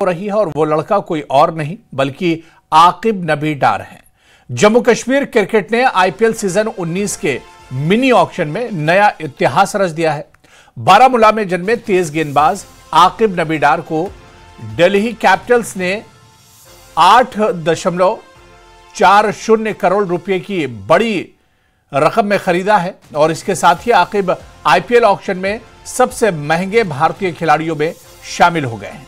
हो रही है और वो लड़का कोई और नहीं बल्कि आकिब नबी डार है। जम्मू कश्मीर क्रिकेट ने आईपीएल सीजन 19 के मिनी ऑक्शन में नया इतिहास रच दिया है। बारामूला में जन्मे तेज गेंदबाज आकिब नबी डार को दिल्ली कैपिटल्स ने 8.40 करोड़ रुपए की बड़ी रकम में खरीदा है और इसके साथ ही आकिब आईपीएल ऑक्शन में सबसे महंगे भारतीय खिलाड़ियों में शामिल हो गए हैं।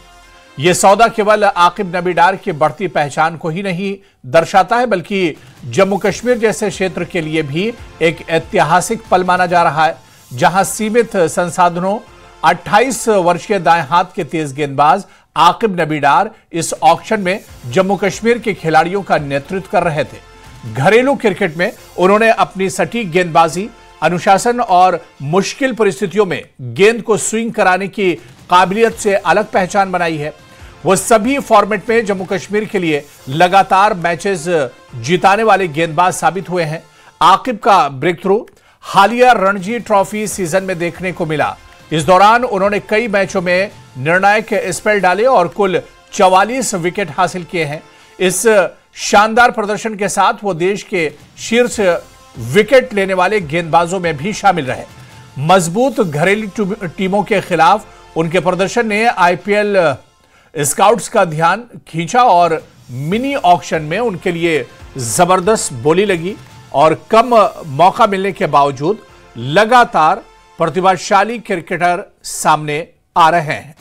यह सौदा केवल आकिब नबी डार की बढ़ती पहचान को ही नहीं दर्शाता है बल्कि जम्मू कश्मीर जैसे क्षेत्र के लिए भी एक ऐतिहासिक पल माना जा रहा है, जहां सीमित संसाधनों 28 वर्षीय दाएं हाथ के तेज गेंदबाज आकिब नबी डार इस ऑक्शन में जम्मू कश्मीर के खिलाड़ियों का नेतृत्व कर रहे थे। घरेलू क्रिकेट में उन्होंने अपनी सटीक गेंदबाजी, अनुशासन और मुश्किल परिस्थितियों में गेंद को स्विंग कराने की काबिलियत से अलग पहचान बनाई है। वो सभी फॉर्मेट में जम्मू कश्मीर के लिए लगातार मैचेस जिताने वाले गेंदबाज साबित हुए हैं। आकिब का ब्रेक थ्रू हालिया रणजी ट्रॉफी सीजन में देखने को मिला। इस दौरान उन्होंने कई मैचों में निर्णायक स्पेल डाले और कुल 44 विकेट हासिल किए हैं। इस शानदार प्रदर्शन के साथ वो देश के शीर्ष विकेट लेने वाले गेंदबाजों में भी शामिल रहे। मजबूत घरेलू टीमों के खिलाफ उनके प्रदर्शन ने आईपीएल स्काउट्स का ध्यान खींचा और मिनी ऑक्शन में उनके लिए जबरदस्त बोली लगी और कम मौका मिलने के बावजूद लगातार प्रतिभाशाली क्रिकेटर सामने आ रहे हैं।